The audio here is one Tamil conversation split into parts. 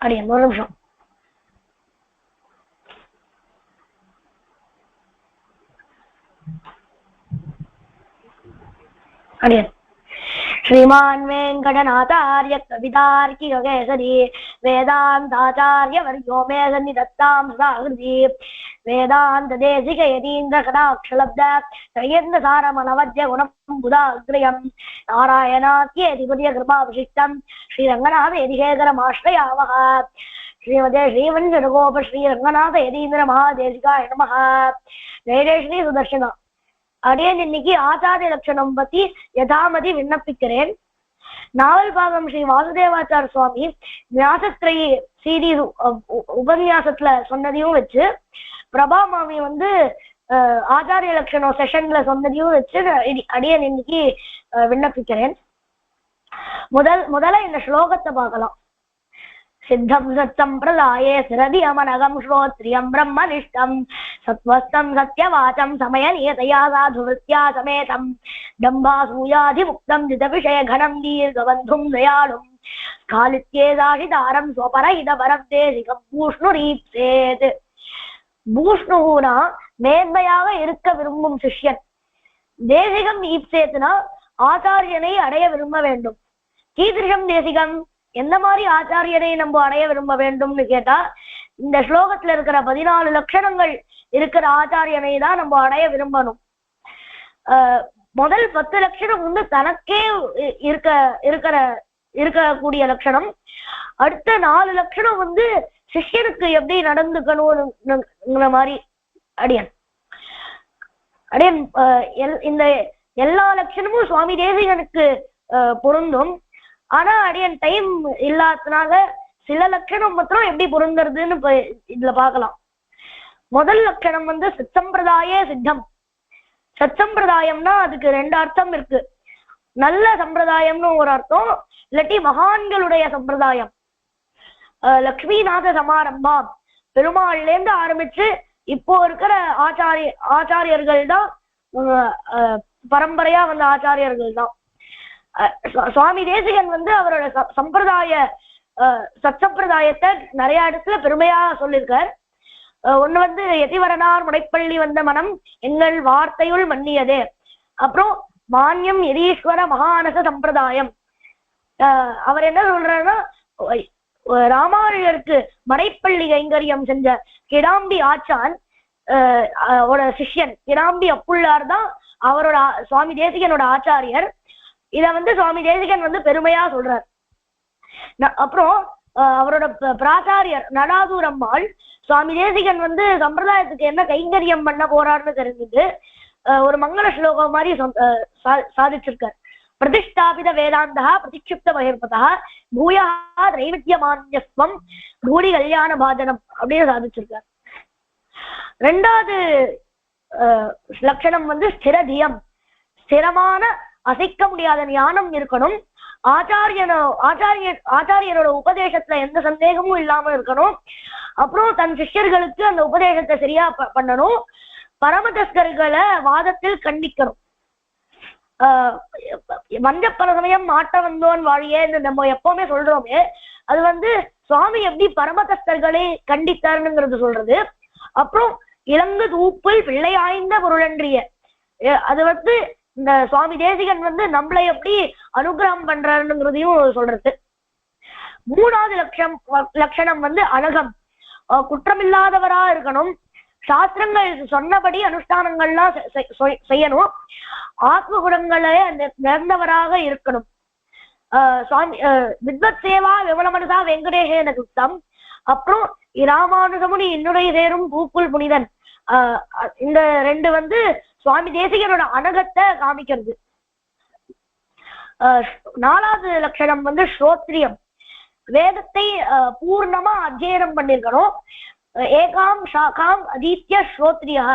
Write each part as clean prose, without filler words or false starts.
அடியன் ஒரு நிமிஷம். அடியன் श्रीमान् वेङ्कटनाथार्य कवितार्किककेसरी वेदान्ताचार्यवर्यो मे सन्निधत्तां सदाहृदि वेदान्तदेशिकयतीन्द्रकटाक्षलब्ध त्रयेन्द्रसारमनवद्य गुणम्बुधाग्रयं नारायणाख्येति कृपाभिषिक्तं श्रीरङ्गनाथयतिशेखरमाश्रयामः. श्रीमते श्रीवञ्जनगोप श्रीरङ्गनाथ यतीन्द्रमहादेशिकाय नमः. जय जय श्री सुदर्शना. அடியன் இன்னைக்கு ஆச்சாரிய லட்சணம் பத்தி யதாமதி விண்ணப்பிக்கிறேன். நாவல் பாகம் ஸ்ரீ வாசுதேவாச்சார சுவாமி வியாசத்ரயி சீரீஸ் உபன்யாசத்துல சொன்னதையும் வச்சு, பிரபா மாமி ஆச்சாரிய லட்சணம் செஷன்ல சொன்னதையும் வச்சு அடியன் இன்னைக்கு விண்ணப்பிக்கிறேன். முதல்ல இந்த ஸ்லோகத்தை பார்க்கலாம். सिद्धं सत्संप्रदाये स्थिरधियमनघं श्रोत्रियं ब्रह्मनिष्ठं सत्त्वस्थं सत्यवाचं समयनियतया साधुवृत्त्या समेतं दम्भासूयाधिमुक्तं जितविषयघनं दीर्घबन्धुं दयालुं स्खालित्येदाशितारं स्वपरहितपरदेशिकं பூஷ்ணுரீப்சேத். பூஷ்ணுனா மேன்மையாக இருக்க விரும்பும் சிஷ்யன். தேசிகம் ஈப்சேத்னா ஆச்சாரியனை அடைய விரும்ப வேண்டும். கீதிருஷம் தேசிகம், எந்த மாதிரி ஆச்சாரியனை நம்ம அடைய விரும்ப வேண்டும்னு கேட்டா, இந்த ஸ்லோகத்துல இருக்கிற 14 லட்சணங்கள் இருக்கிற ஆச்சாரியனை தான் நம்ம அடைய விரும்பணும். முதல் 10 லட்சணம் தனக்கே இருக்கக்கூடிய லட்சணம். அடுத்த 4 லட்சணம் சிஷ்யனுக்கு எப்படி நடந்துக்கணும்ங்கிற மாதிரி அடியன் இந்த எல்லா லட்சணமும் சுவாமி தேசிகனுக்கு பொருந்தும். ஆனா அடியன் டைம் இல்லாததுனால சில லட்சணம் மாத்திரம் எப்படி பொருந்துறதுன்னு இதுல பார்க்கலாம். முதல் லட்சணம் சத்சம்பிரதாய சித்தம். சத்சம்பிரதாயம்னா அதுக்கு 2 அர்த்தம் இருக்கு. நல்ல சம்பிரதாயம்னு ஒரு அர்த்தம், இல்லாட்டி மகான்களுடைய சம்பிரதாயம். லக்ஷ்மிநாத சமாரம்பம், பெருமாள்ல இருந்து ஆரம்பிச்சு இப்போ இருக்கிற ஆச்சாரியர்கள் தான் பரம்பரையா வந்த ஆச்சாரியர்கள் தான். சுவாமி தேசிகன் அவரோட சத்சம்பிரதாயத்தை நிறைய இடத்துல பெருமையா சொல்லியிருக்கார். ஒண்ணு எதிவரனார் முனைப்பள்ளி வந்த மனம் எங்கள் வார்த்தையுள் மன்னியதே. அப்புறம் மான்யம் எதீஸ்வர மகானச சம்பிரதாயம். அவர் என்ன சொல்றாருன்னா, ராமானுஜருக்கு மடைப்பள்ளி கைங்கரியம் செஞ்ச கிடாம்பி ஆச்சான் சிஷ்யன் கிடாம்பி அப்புள்ளார் தான் அவரோட சுவாமி தேசிகனோட ஆச்சாரியர். இத சுவாமி தேசிகன் பெருமையா சொல்றார். அப்புறம் அவரோட பிராச்சாரியர் நடாதூர் அம்மாள் சுவாமி தேசிகன் சம்பிரதாயத்துக்கு என்ன கைங்கரியம் பண்ண போறாருன்னு தெரிஞ்சது ஒரு மங்கள ஸ்லோகம் மாதிரி சாதிச்சிருக்கார். பிரதிஷ்டாபித வேதாந்தா பிரதிக்ஷிப்த பகிர்பதா பூயா திரைவித்யமான்யஸ்வம் பூரி கல்யாண பாஜனம் அப்படின்னு சாதிச்சிருக்கார். 2வது லட்சணம் ஸ்திரதியம். ஸ்திரமான அசைக்க முடியாத ஞானம் இருக்கணும். ஆச்சாரியரோட உபதேசத்துல எந்த சந்தேகமும் இல்லாம இருக்கணும். அப்புறம் தன் சிஷ்யர்களுக்கு அந்த உபதேசத்தை சரியா பண்ணணும். பரமதஸ்கர்களை வாதத்தில் கண்டிக்கணும். வந்த பல சமயம் மாட்ட வந்தோன் வாழியே நம்ம எப்பவுமே சொல்றோமே, அது சுவாமி எப்படி பரமதஸ்கர்களை கண்டித்தாருங்கிறது சொல்றது. அப்புறம் இலங்கு தூப்பில் பிள்ளை ஆய்ந்த பொருளன்றிய, அது இந்த சுவாமி தேசிகன் நம்மளை எப்படி அனுகிரகம் பண்றாருங்கிறதையும் சொல்றது. 3வது லட்சணம் அழகம். குற்றமில்லாதவரா இருக்கணும். சாஸ்திரங்கள் சொன்னபடி அனுஷ்டானங்கள்லாம் செய்யணும். ஆத்ம குணங்களே நிறந்தவராக இருக்கணும். சுவாமி வித்வத் சேவா விமலமனசா வெங்கடேஷேன குப்தம். அப்புறம் இராமானுஜமுனி என்னுடைய சேரும் பூக்குள் புனிதன். இந்த 2 சுவாமி தேசிகனோட அனகத்தை காமிக்கிறது. 4வது லட்சணம் ஸ்ரோத்ரியம். வேதத்தை பூர்ணமா அத்தியனம் பண்ணிருக்கணும். ஏகாம் ஷாகாம் அதீத்ய ஸ்ரோத்ரியா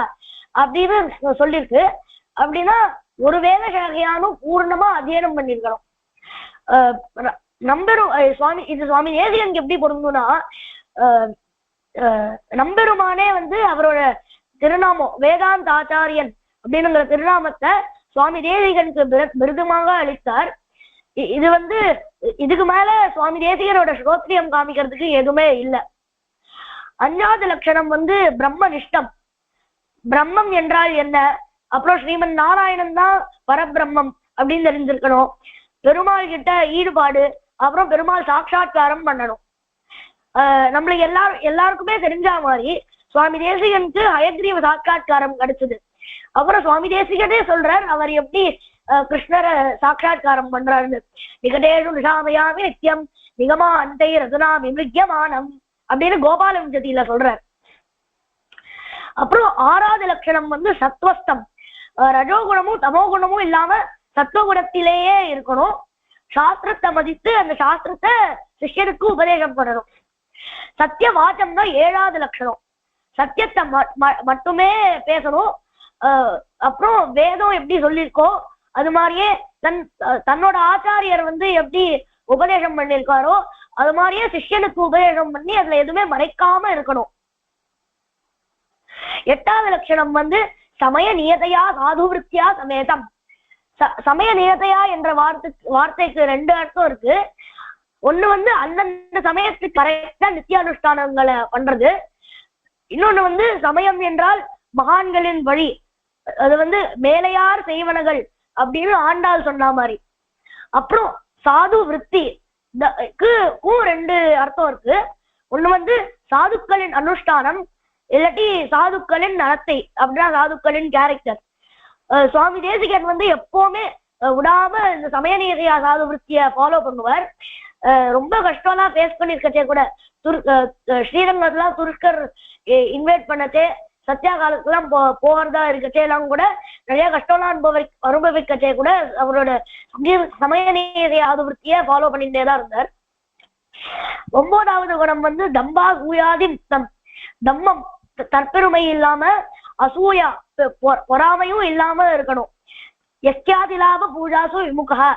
அப்படின்னு சொல்லிருக்கு. அப்படின்னா ஒரு வேத சாகையானும் பூர்ணமா அத்தியனம் பண்ணிருக்கணும். சுவாமி தேசிகனுக்கு எப்படி பொருந்தும்னா, நம்பெருமானே அவரோட திருநாமம் வேதாந்த ஆச்சாரியன் அப்படின்னுங்கிற திருநாமத்தை சுவாமி தேசிகனுக்கு விருதுமாக அளித்தார். இது வந்து இதுக்கு மேல சுவாமி தேசிகரோட ஸ்ரோத்ரியம் காமிக்கிறதுக்கு எதுவுமே இல்லை. அஞ்சாவது லட்சணம் வந்து பிரம்மனிஷ்டம். பிரம்மம் என்றால் என்ன, அப்புறம் ஸ்ரீமன் நாராயணன் தான் பரபிரம்மம் அப்படின்னு தெரிஞ்சிருக்கணும். பெருமாள் கிட்ட ஈடுபாடு, அப்புறம் பெருமாள் சாட்சா்காரம் பண்ணணும். நம்மளுக்கு எல்லாருக்குமே தெரிஞ்ச மாதிரி சுவாமி தேசிகனுக்கு ஹயக்ரீவ சாட்சா்காரம் கிடைச்சது. அப்புறம் சுவாமி தேசிகனே சொல்றார் அவர் எப்படி கிருஷ்ணரை சாட்சா்காரம் பண்றாருன்னு. நிகடேஷு நிஷாமயாமி நித்தியம் நிகமா அந்தை ரகுனா விமிருக்கியமானம் அப்படின்னு கோபாலஞ்சதியில சொல்றார். அப்புறம் ஆறாவது லட்சணம் வந்து சத்வஸ்தம். ரஜோகுணமும் தமோகுணமும் இல்லாம சத்துவகுணத்திலேயே இருக்கணும். சாஸ்திரத்தை மதித்து அந்த சாஸ்திரத்தை சிஷ்யனுக்கு உபதேசம் பண்ணணும். சத்திய வாச்சம் தான் ஏழாவது லட்சணம். சத்தியத்தை மட்டுமே பேசணும். அப்புறம் வேதம் எப்படி சொல்லியிருக்கோ அது மாதிரியே தன்னோட ஆச்சாரியர் வந்து எப்படி உபதேசம் பண்ணியிருக்காரோ அது மாதிரியே சிஷ்யனுக்கு உபதேசம் பண்ணி அதுல எதுவுமே மறைக்காம இருக்கணும். எட்டாவது லட்சணம் வந்து சமய நியதையா சாதுவிருத்தியா சமேதம். சமய நியதையா என்ற வார்த்தைக்கு ரெண்டு அர்த்தம் இருக்கு. ஒண்ணு வந்து அந்தந்த சமயத்துக்கு கரெக்டா நித்தியானுஷ்டானங்களை பண்றது. இன்னொன்னு வந்து சமயம் என்றால் மகான்களின் வழி, அது வந்து மேலையார் செய்வனகள் அப்படின்னு ஆண்டாள் சொன்ன மாதிரி. அப்புறம் சாது விருத்தி ரெண்டு அர்த்தம் இருக்கு. ஒண்ணு வந்து சாதுக்களின் அனுஷ்டானம், இல்லாட்டி சாதுக்களின் நடத்தை அப்படின்னா சாதுக்களின் கேரக்டர். சுவாமி தேசிகன் வந்து எப்பவுமே விடாம இந்த சமயநீதியா சாது விருத்திய ஃபாலோ பண்ணுவார். ரொம்ப கஷ்டம்லாம் ஃபேஸ் பண்ணிருக்கச்சே கூட ஸ்ரீரங்கத்துலாம் துருஷ்கர் இன்வைட் பண்ணச்சே சத்யா காலத்துலாம் போகிறதா இருக்கச்சே எல்லாம் கூட நிறைய கஷ்டம்லாம் அனுபவிக்கச்சே கூட அவரோட சமயநீதிய சாது விருத்திய ஃபாலோ பண்ணிட்டே தான் இருந்தார். 9வது குணம் வந்து தம்பா சூயாதி முக்தம். தம்மம் தற்பெருமை இல்லாம அசூயா பொறாமையும் இல்லாம இருக்கணும். எஸ்கியாதி லாப பூஜாசு விமுகா.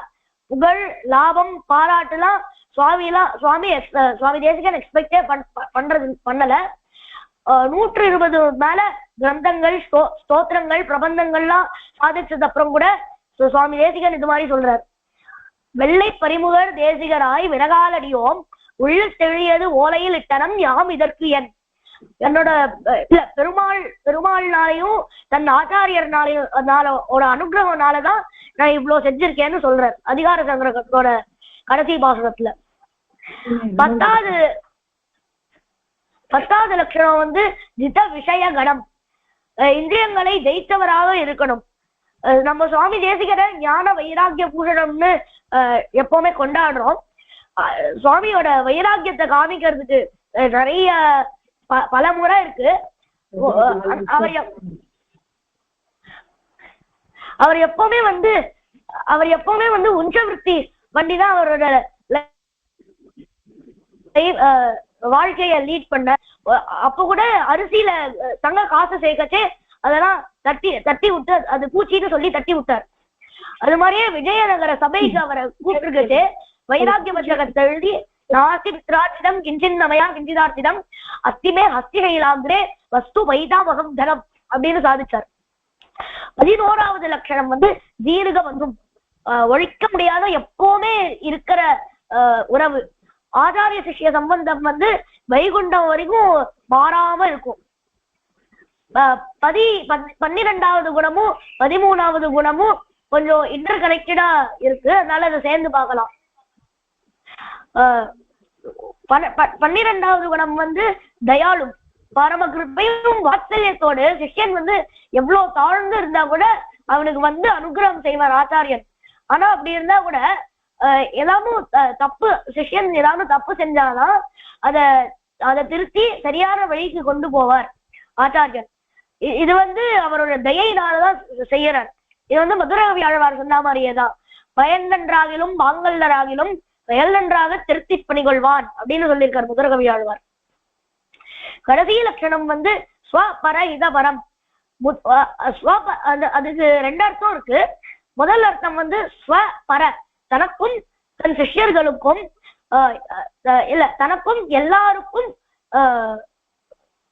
புகழ் லாபம் பாராட்டுலாம் சுவாமி தேசிகன் எக்ஸ்பெக்டே பண்ணல. 120 மேல கிரந்தங்கள் ஸ்தோத்திரங்கள் பிரபந்தங்கள்லாம் சாதிச்சது அப்புறம் கூட சுவாமி தேசிகன் இது மாதிரி சொல்றார். வெள்ளை பரிமுகர் தேசிகராய் விரகாலடியோம் உள்ள தெழியது ஓலையில் இட்டனம் யாம் இதற்கு என்னோட பெருமாள்னாலையும் தன் ஆச்சாரியர்னாலையும் அனுகிரகம்னாலதான் நான் இவ்வளவு செஞ்சிருக்கேன்னு சொல்றேன் அதிகார சங்கிரகத்தோட கடைசி பாசனத்துல. 10வது லட்சணம் வந்து ஜித விஷய கணம். இந்திரியங்களை ஜெயித்தவராக இருக்கணும். நம்ம சுவாமி தேசிகரை ஞான வைராக்கிய பூஷணம்னு எப்பவுமே கொண்டாடுறோம். சுவாமியோட வைராக்கியத்தை காமிக்கிறதுக்கு நிறைய பல முறை இருக்கு. அவர் எப்பவுமே வந்து உஞ்சவிருத்தி பண்ணிதான் அவரோட வாழ்க்கைய லீட் பண்ண. அப்ப கூட அரிசியில தங்க காசு சேர்க்கச்சே அதெல்லாம் தட்டி விட்டு அது பூச்சின்னு சொல்லி தட்டி விட்டார். அது மாதிரியே விஜயநகர சபைக்கு அவரை கூப்பிட்டுக்கிட்டு வைராக்கிய பட்சகத்தை எழுதி நாஸ்தி பித்ரார்த்திதம் கிஞ்சின்னமயா கிஞ்சிதார்த்திதம் அஸ்திமே ஹஸ்திகைலாந்திரே வஸ்து வைதாமகம் தனம் அப்படின்னு சாதிச்சார். 11வது லட்சணம் வந்து தீர்க்க பந்தும். ஒழிக்க முடியாத எப்பவுமே இருக்கிற உறவு. ஆச்சாரிய சிஷ்ய சம்பந்தம் வந்து வைகுண்டம் வரைக்கும் மாறாம இருக்கும். 12வது குணமும் 13வது குணமும் கொஞ்சம் இன்டர் கனெக்டடா இருக்கு, அதனால அதை சேர்ந்து பார்க்கலாம். 12வது குணம் வந்து தயாளு. பரம கிருப்பையும் வாத்சல்யத்தோடு சிஷ்யன் வந்து எவ்வளவு தாழ்ந்து இருந்தா கூட அவனுக்கு வந்து அனுகிரகம் செய்வார் ஆச்சாரியன். ஆனா அப்படி இருந்தா கூட ஏதாவது சிஷ்யன் ஏதாவது தப்பு செஞ்சாதான் அதை திருத்தி சரியான வழிக்கு கொண்டு போவார் ஆச்சாரியன். இது வந்து அவரோட தயையினாலதான் செய்யறார். இது வந்து மதுரகவி ஆழ்வார் சொன்ன மாதிரியேதான். பயன் நன்றாகிலும் பாங்கல் நன்றாகிலும் செயல் நன்றாக திருத்தி பணிகொள்வான் அப்படின்னு சொல்லியிருக்கார் மதுரகவி ஆழ்வார். கடைசி லட்சணம் வந்து ஸ்வபர இதபரம். அதுக்கு ரெண்டு அர்த்தம் இருக்கு. முதல் அர்த்தம் வந்து ஸ்வபர, தனக்கும் தன் சிஷ்யர்களுக்கும் இல்ல தனக்கும் எல்லாருக்கும்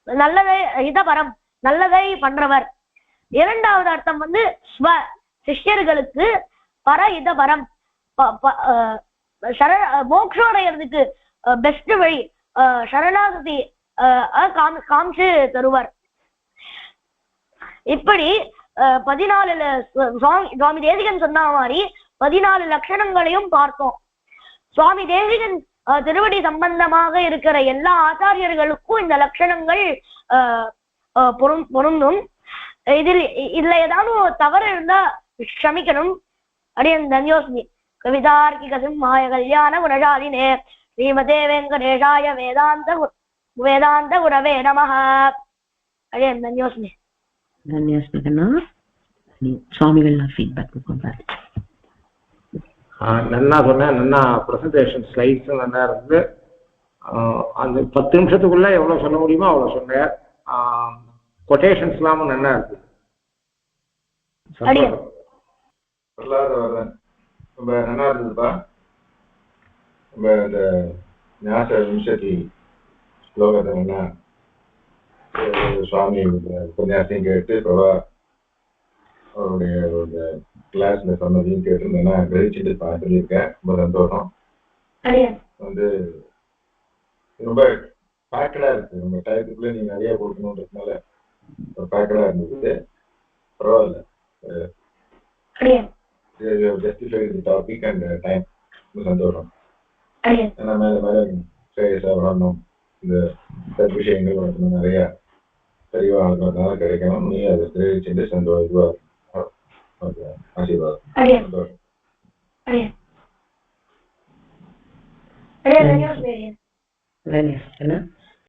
நல்லதை இதபரம் நல்லதை பண்றவர். இரண்டாவது அர்த்தம் வந்து ஸ்வ சிஷ்யர்களுக்கு பர இதபரம் மோட்சம் அடைகிறதுக்கு பெஸ்ட் வழி சரணாகதி காமிச்சு தருவார். இப்படி 14 சுவாமி தேசிகன் சொன்ன மாதிரி 14 லட்சணங்களையும் பார்த்தோம். சுவாமி தேசிகன் திருவடி சம்பந்தமாக இருக்கிற எல்லா ஆச்சாரியர்களுக்கும் இந்த லட்சணங்கள் பொருந்தும். இதுல ஏதாவது தவறு இருந்தா க்ஷமிக்கணும். அடியன் தன்யோஸ்மி. கவிதார்க்கிக சிம்மாய கல்யாண குணசாலினே ஸ்ரீமதே வெங்கடேஷாய வேதாந்த குரவே நமஹ. அடியன் தன்யோஸ்மி. தன்யோஸ்மிகனா சுவாமிகள் ஃபீட்பேக் கொடுப்பாரு. நல்லா சொன்னேன். நல்லா ப்ரெசன்டேஷன் ஸ்லைட்ஸும் நல்லா இருந்து அந்த 10 நிமிஷத்துக்குள்ள எவ்வளோ சொல்ல முடியுமோ அவ்வளோ சொன்னேன். கொட்டேஷன்ஸ்லாமும் நல்லா இருக்கு. ரொம்ப நல்லா இருந்ததுப்பா. ரொம்ப இந்த ஞாச விம்சதி ஸ்லோகத்தை சுவாமி உபன்யாசையும் கேட்டு பிரபா அவருடைய கிளாஸ்ல சொன்னதையும் கேட்டிருந்தேன்னா கிரகிச்சுட்டு சொல்லியிருக்கேன். ரொம்ப சந்தோஷம். ரொம்ப பேக்கடா இருக்கு. ரொம்ப டயத்துக்குள்ள நீங்க நிறைய கொடுக்கணுன்றதுனால பேக்கடா இருந்தது. பரவாயில்ல. justify the topic and time. ரொம்ப சந்தோஷம். ஏன்னா மேல ஸ்ரேயஸா வரணும், இந்த விஷயங்கள் வரணும், நிறைய தெளிவா ஆகிறதுனால கிடைக்கணும். நீ அதை தெரிவிச்சுட்டு சந்தோஷம் ஆசீர்வாதம். சந்தோஷம்.